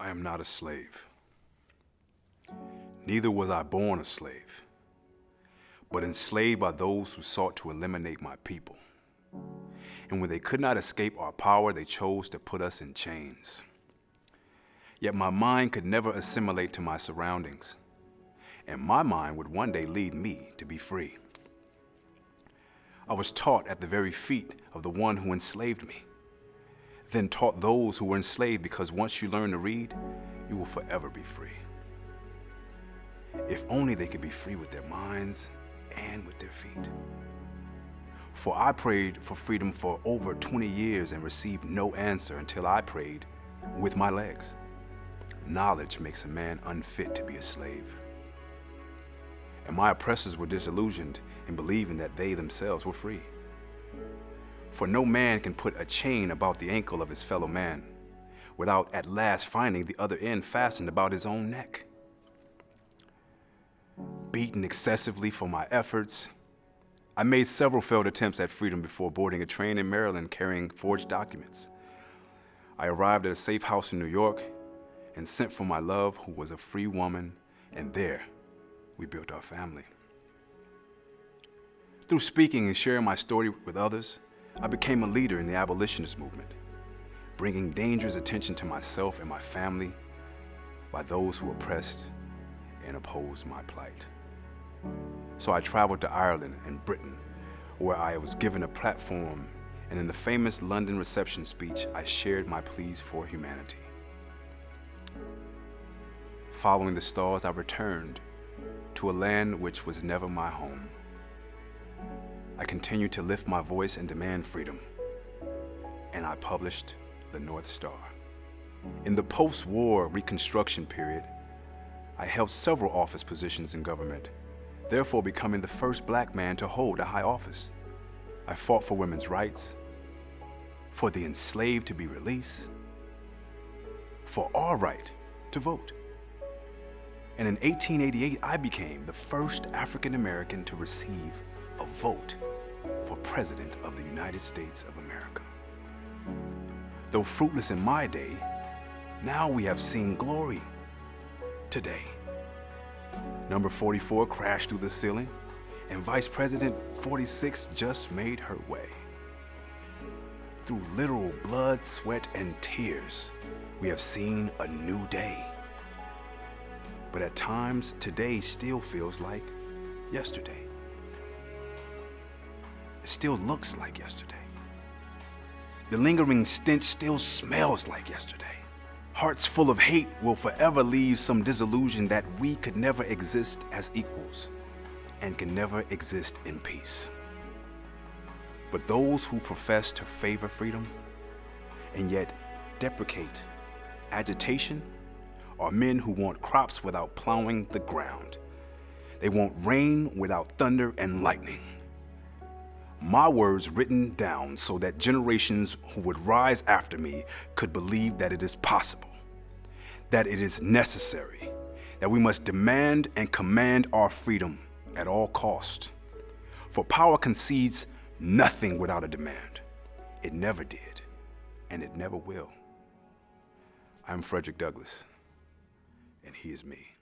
I am not a slave. Neither was I born a slave, but enslaved by those who sought to eliminate my people. And when they could not escape our power, they chose to put us in chains. Yet my mind could never assimilate to my surroundings, and my mind would one day lead me to be free. I was taught at the very feet of the one who enslaved me, then taught those who were enslaved, because once you learn to read, you will forever be free. If only they could be free with their minds and with their feet. For I prayed for freedom for over 20 years and received no answer until I prayed with my legs. Knowledge makes a man unfit to be a slave. And my oppressors were disillusioned in believing that they themselves were free. For no man can put a chain about the ankle of his fellow man without at last finding the other end fastened about his own neck. Beaten excessively for my efforts, I made several failed attempts at freedom before boarding a train in Maryland carrying forged documents. I arrived at a safe house in New York and sent for my love, who was a free woman, and there we built our family. Through speaking and sharing my story with others, I became a leader in the abolitionist movement, bringing dangerous attention to myself and my family by those who oppressed and opposed my plight. So I traveled to Ireland and Britain, where I was given a platform, and in the famous London reception speech, I shared my pleas for humanity. Following the stars, I returned to a land which was never my home. I continued to lift my voice and demand freedom, and I published The North Star. In the post-war Reconstruction period, I held several office positions in government, therefore becoming the first black man to hold a high office. I fought for women's rights, for the enslaved to be released, for our right to vote. And in 1888, I became the first African American to receive a vote for President of the United States of America. Though fruitless in my day, now we have seen glory today. Number 44 crashed through the ceiling, and Vice President 46 just made her way. Through literal blood, sweat, and tears, we have seen a new day. But at times, today still feels like yesterday. It still looks like yesterday. The lingering stench still smells like yesterday. Hearts full of hate will forever leave some disillusion that we could never exist as equals and can never exist in peace. But those who profess to favor freedom and yet deprecate agitation are men who want crops without plowing the ground. They want rain without thunder and lightning. My words written down so that generations who would rise after me could believe that it is possible, that it is necessary, that we must demand and command our freedom at all cost. For power concedes nothing without a demand. It never did, and it never will. I'm Frederick Douglass, and he is me.